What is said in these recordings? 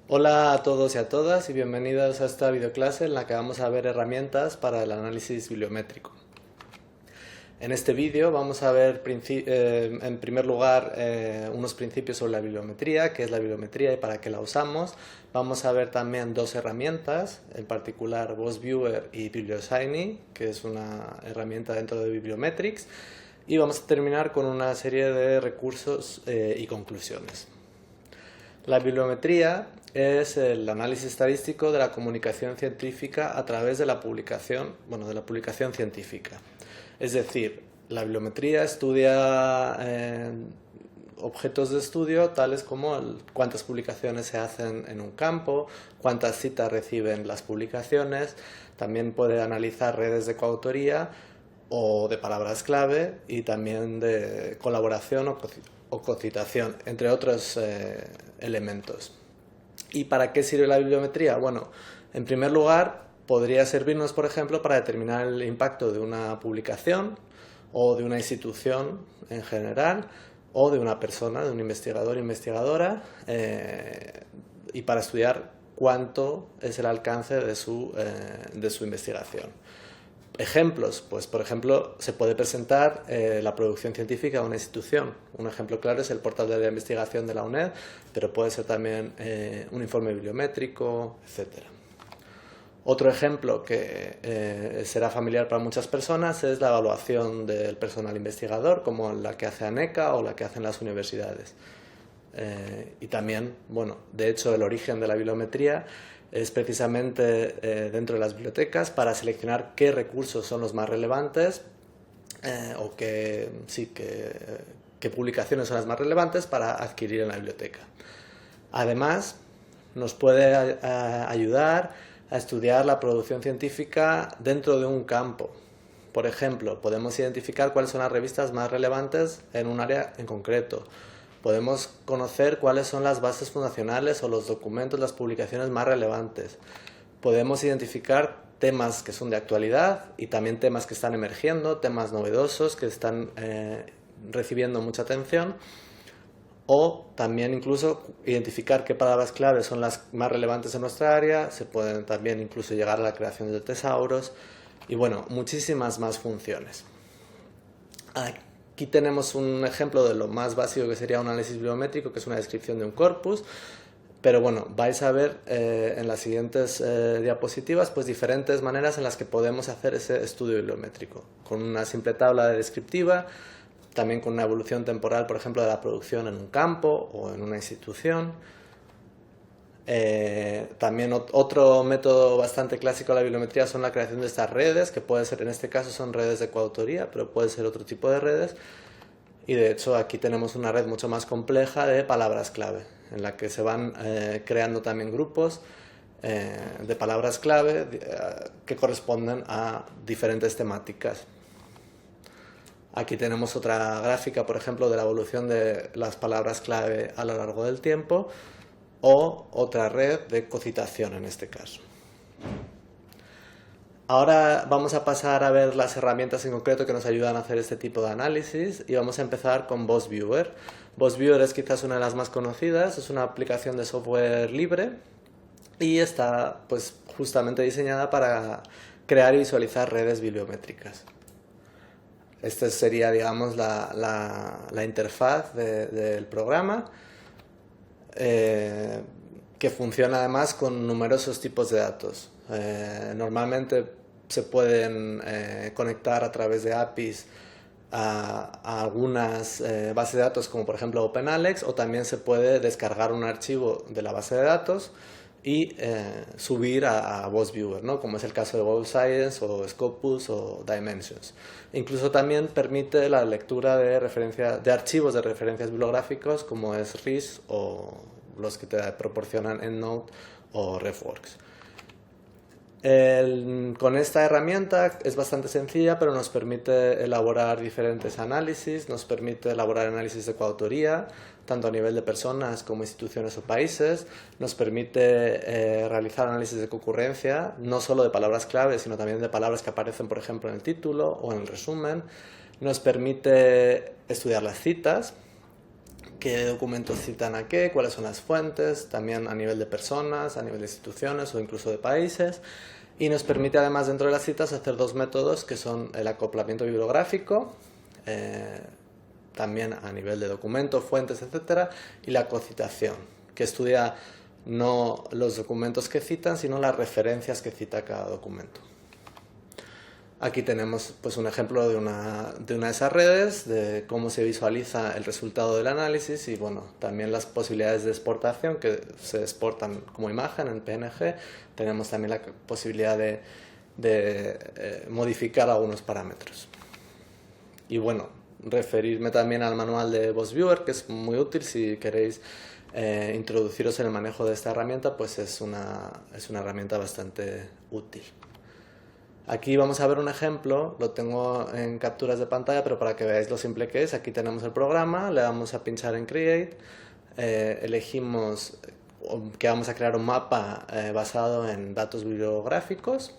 Hola a todos y a todas y bienvenidos a esta videoclase en la que vamos a ver herramientas para el análisis bibliométrico. En este vídeo vamos a ver en primer lugar unos principios sobre la bibliometría, qué es la bibliometría y para qué la usamos. Vamos a ver también dos herramientas, en particular BossViewer y BiblioShiny, que es una herramienta dentro de Bibliometrics. Y vamos a terminar con una serie de recursos y conclusiones. La bibliometría es el análisis estadístico de la comunicación científica a través de la publicación científica. Es decir, la bibliometría estudia objetos de estudio tales como cuántas publicaciones se hacen en un campo, cuántas citas reciben las publicaciones, también puede analizar redes de coautoría o de palabras clave y también de colaboración o cocitación, entre otros elementos. ¿Y para qué sirve la bibliometría? Bueno, en primer lugar, podría servirnos, por ejemplo, para determinar el impacto de una publicación o de una institución en general o de una persona, de un investigador o investigadora, y para estudiar cuánto es el alcance de su investigación. Ejemplos, pues por ejemplo se puede presentar la producción científica de una institución. Un ejemplo claro es el portal de la investigación de la UNED, pero puede ser también un informe bibliométrico, etc. Otro ejemplo que será familiar para muchas personas es la evaluación del personal investigador, como la que hace ANECA o la que hacen las universidades. Y también, bueno, de hecho el origen de la bibliometría es precisamente dentro de las bibliotecas para seleccionar qué recursos son los más relevantes o qué publicaciones son las más relevantes para adquirir en la biblioteca. Además, nos puede ayudar a estudiar la producción científica dentro de un campo. Por ejemplo, podemos identificar cuáles son las revistas más relevantes en un área en concreto. Podemos conocer cuáles son las bases fundacionales o los documentos, las publicaciones más relevantes. Podemos identificar temas que son de actualidad y también temas que están emergiendo, temas novedosos que están recibiendo mucha atención. O también incluso identificar qué palabras clave son las más relevantes en nuestra área. Se pueden también incluso llegar a la creación de tesauros y bueno, muchísimas más funciones. Aquí tenemos un ejemplo de lo más básico que sería un análisis bibliométrico, que es una descripción de un corpus, pero bueno, vais a ver en las siguientes diapositivas pues diferentes maneras en las que podemos hacer ese estudio bibliométrico, con una simple tabla descriptiva, también con una evolución temporal, por ejemplo, de la producción en un campo o en una institución. También otro método bastante clásico de la bibliometría son la creación de estas redes, que puede ser, en este caso son redes de coautoría, pero puede ser otro tipo de redes. Y de hecho aquí tenemos una red mucho más compleja de palabras clave, en la que se van creando también grupos de palabras clave que corresponden a diferentes temáticas. Aquí tenemos otra gráfica, por ejemplo, de la evolución de las palabras clave a lo largo del tiempo, o otra red de cocitación en este caso. Ahora vamos a pasar a ver las herramientas en concreto que nos ayudan a hacer este tipo de análisis y vamos a empezar con BossViewer. BossViewer es quizás una de las más conocidas, es una aplicación de software libre y está pues justamente diseñada para crear y visualizar redes bibliométricas. Esta sería, digamos, la interfaz del programa, que funciona además con numerosos tipos de datos. Normalmente se pueden conectar a través de APIs a algunas bases de datos, como por ejemplo OpenAlex, o también se puede descargar un archivo de la base de datos y subir a BossViewer, ¿no? Como es el caso de WebScience o Scopus o Dimensions. Incluso también permite la lectura de archivos de referencias bibliográficos como es RIS o los que te proporcionan EndNote o RefWorks. Con esta herramienta es bastante sencilla, pero nos permite elaborar diferentes análisis, nos permite elaborar análisis de coautoría, tanto a nivel de personas como instituciones o países, nos permite realizar análisis de concurrencia, no solo de palabras clave, sino también de palabras que aparecen, por ejemplo, en el título o en el resumen, Nos permite estudiar las citas, qué documentos citan a qué, cuáles son las fuentes, también a nivel de personas, a nivel de instituciones o incluso de países. Y nos permite además dentro de las citas hacer dos métodos que son el acoplamiento bibliográfico, también a nivel de documentos, fuentes, etcétera, y la cocitación, que estudia no los documentos que citan, sino las referencias que cita cada documento. Aquí tenemos pues, un ejemplo de una de esas redes, de cómo se visualiza el resultado del análisis y bueno, también las posibilidades de exportación que se exportan como imagen en PNG. Tenemos también la posibilidad de modificar algunos parámetros. Y bueno, referirme también al manual de VosViewer, que es muy útil si queréis introduciros en el manejo de esta herramienta, pues es una herramienta bastante útil. Aquí vamos a ver un ejemplo, lo tengo en capturas de pantalla, pero para que veáis lo simple que es, aquí tenemos el programa, le damos a pinchar en Create, elegimos que vamos a crear un mapa basado en datos bibliográficos,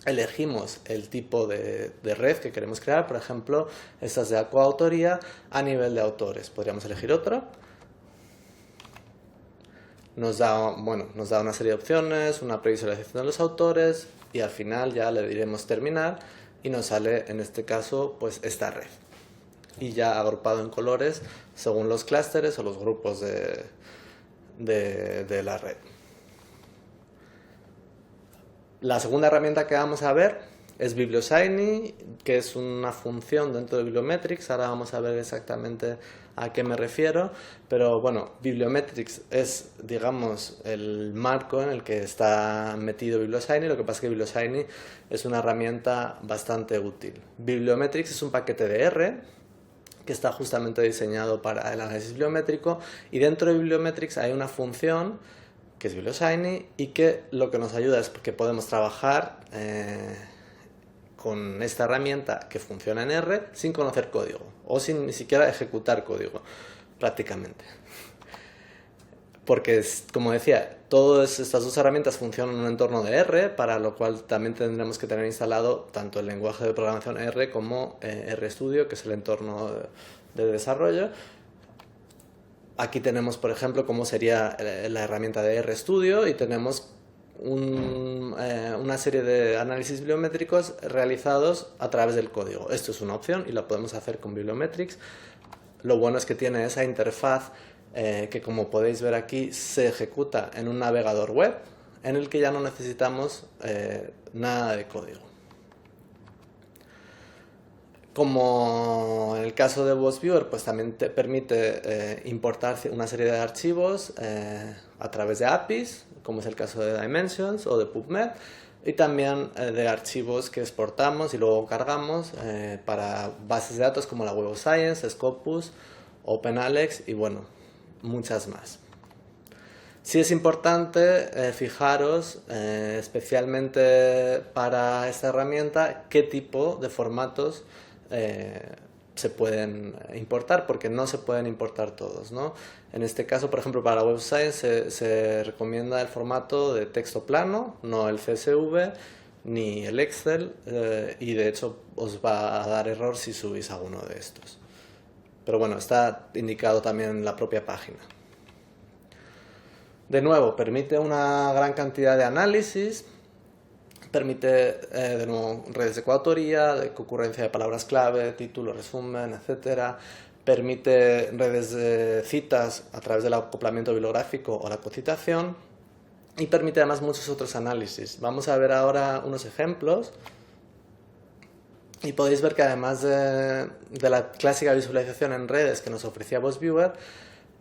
elegimos el tipo de red que queremos crear, por ejemplo, esta es de coautoría a nivel de autores, podríamos elegir otro. Nos da una serie de opciones, una previsualización de los autores y al final ya le diremos terminar y nos sale en este caso pues esta red. Y ya agrupado en colores según los clústeres o los grupos de la red. La segunda herramienta que vamos a ver es BiblioShiny, que es una función dentro de Bibliometrics. Ahora vamos a ver exactamente a qué me refiero, pero bueno, Bibliometrics es, digamos, el marco en el que está metido BiblioShiny. Lo que pasa es que BiblioShiny es una herramienta bastante útil. Bibliometrics es un paquete de R que está justamente diseñado para el análisis bibliométrico y dentro de Bibliometrics hay una función que es BiblioShiny y que lo que nos ayuda es que podemos trabajar con esta herramienta que funciona en R sin conocer código o sin ni siquiera ejecutar código prácticamente. Porque, como decía, todas estas dos herramientas funcionan en un entorno de R, para lo cual también tendremos que tener instalado tanto el lenguaje de programación R como RStudio, que es el entorno de desarrollo. Aquí tenemos, por ejemplo, cómo sería la herramienta de RStudio y tenemos una serie de análisis bibliométricos realizados a través del código. Esto es una opción y la podemos hacer con Bibliometrics. Lo bueno es que tiene esa interfaz que, como podéis ver aquí, se ejecuta en un navegador web en el que ya no necesitamos nada de código. Como en el caso de VosViewer, pues también te permite importar una serie de archivos a través de APIs, como es el caso de Dimensions o de PubMed, y también de archivos que exportamos y luego cargamos para bases de datos como la Web of Science, Scopus, OpenAlex y bueno, muchas más. Sí es importante fijaros, especialmente para esta herramienta, qué tipo de formatos se pueden importar, porque no se pueden importar todos, ¿no? En este caso, por ejemplo, para Web of Science se recomienda el formato de texto plano, no el CSV ni el Excel, y de hecho os va a dar error si subís alguno de estos. Pero bueno, está indicado también en la propia página. De nuevo, permite una gran cantidad de análisis, permite de nuevo redes de coautoría, de concurrencia de palabras clave, título, resumen, etc. Permite redes de citas a través del acoplamiento bibliográfico o la cocitación y permite además muchos otros análisis. Vamos a ver ahora unos ejemplos y podéis ver que además de la clásica visualización en redes que nos ofrecía VosViewer,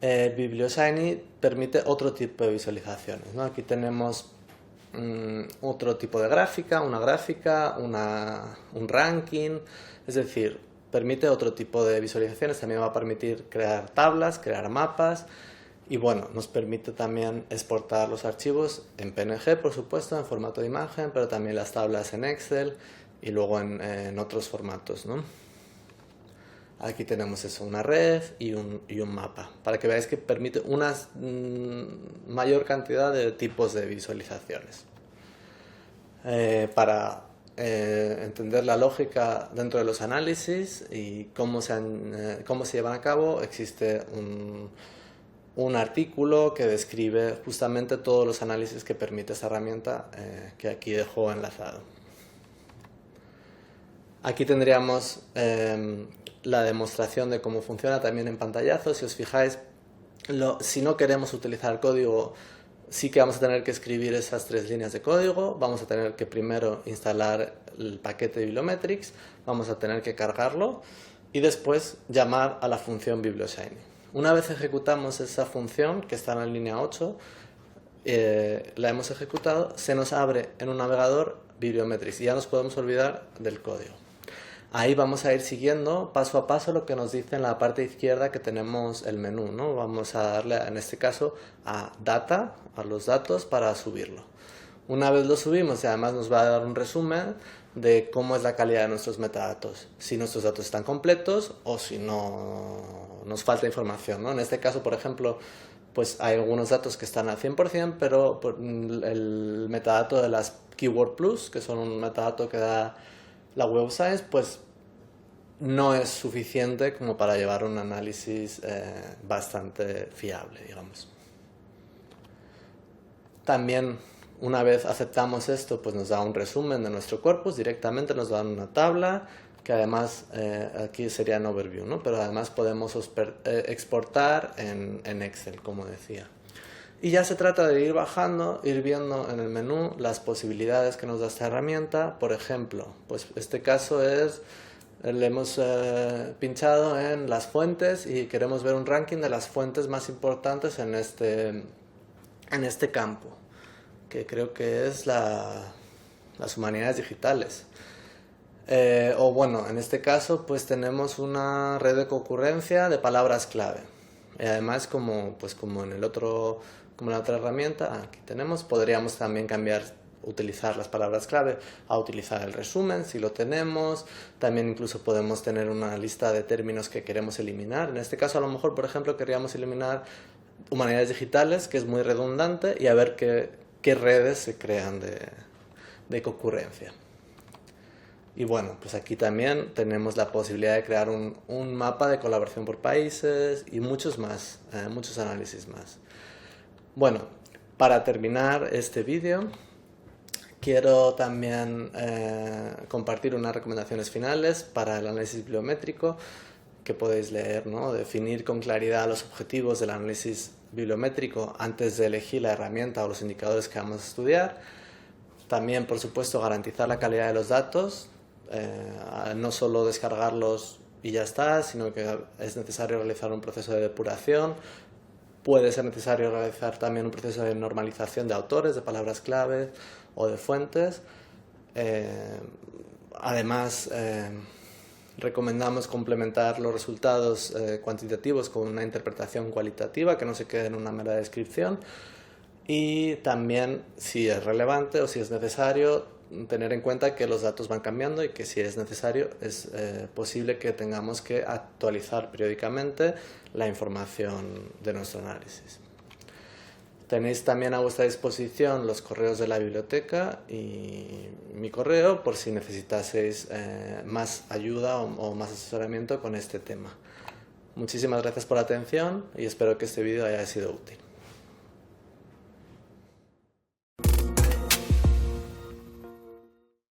BiblioShiny permite otro tipo de visualizaciones, ¿no? Aquí tenemos otro tipo de gráfica, un ranking, es decir, permite otro tipo de visualizaciones. También va a permitir crear tablas, crear mapas y bueno, nos permite también exportar los archivos en PNG, por supuesto, en formato de imagen, pero también las tablas en Excel y luego en otros formatos, ¿no? Aquí tenemos eso, una red y un mapa, para que veáis que permite una mayor cantidad de tipos de visualizaciones. Para entender la lógica dentro de los análisis y cómo se llevan a cabo, existe un artículo que describe justamente todos los análisis que permite esta herramienta, que aquí dejo enlazado. Aquí tendríamos la demostración de cómo funciona también en pantallazo. Si os fijáis, si no queremos utilizar código, sí que vamos a tener que escribir esas 3 líneas de código. Vamos a tener que primero instalar el paquete de Bibliometrics, vamos a tener que cargarlo y después llamar a la función BiblioShiny. Una vez ejecutamos esa función, que está en la línea 8, la hemos ejecutado, se nos abre en un navegador Bibliometrics y ya nos podemos olvidar del código. Ahí vamos a ir siguiendo paso a paso lo que nos dice en la parte izquierda, que tenemos el menú, ¿no? Vamos a darle, en este caso, a Data, a los datos, para subirlo. Una vez lo subimos, y además nos va a dar un resumen de cómo es la calidad de nuestros metadatos, si nuestros datos están completos o si no nos falta información, ¿no? En este caso, por ejemplo, pues hay algunos datos que están al 100%, pero el metadato de las Keyword Plus, que son un metadato que da la Web of Science, pues no es suficiente como para llevar un análisis bastante fiable, digamos. También, una vez aceptamos esto, pues nos da un resumen de nuestro corpus, directamente nos da una tabla, que además aquí sería en overview, ¿no? Pero además podemos exportar en Excel, como decía. Y ya se trata de ir bajando, ir viendo en el menú las posibilidades que nos da esta herramienta. Por ejemplo, pues este caso es, le hemos pinchado en las fuentes y queremos ver un ranking de las fuentes más importantes en este campo, que creo que es las humanidades digitales. O bueno, en este caso pues tenemos una red de concurrencia de palabras clave. Y además, como en el otro, como en la otra herramienta, aquí tenemos, podríamos también utilizar las palabras clave a utilizar el resumen, si lo tenemos. También incluso podemos tener una lista de términos que queremos eliminar. En este caso, a lo mejor, por ejemplo, queríamos eliminar humanidades digitales, que es muy redundante, y a ver qué redes se crean de concurrencia. Y bueno, pues aquí también tenemos la posibilidad de crear un mapa de colaboración por países y muchos más, muchos análisis más. Bueno, para terminar este vídeo, quiero también compartir unas recomendaciones finales para el análisis bibliométrico que podéis leer, ¿no? Definir con claridad los objetivos del análisis bibliométrico antes de elegir la herramienta o los indicadores que vamos a estudiar. También, por supuesto, garantizar la calidad de los datos. No solo descargarlos y ya está, sino que es necesario realizar un proceso de depuración. Puede ser necesario realizar también un proceso de normalización de autores, de palabras clave o de fuentes. Además, recomendamos complementar los resultados cuantitativos con una interpretación cualitativa que no se quede en una mera descripción. Y también, si es relevante o si es necesario, tener en cuenta que los datos van cambiando y que si es necesario es posible que tengamos que actualizar periódicamente la información de nuestro análisis. Tenéis también a vuestra disposición los correos de la biblioteca y mi correo por si necesitaseis más ayuda o más asesoramiento con este tema. Muchísimas gracias por la atención y espero que este vídeo haya sido útil.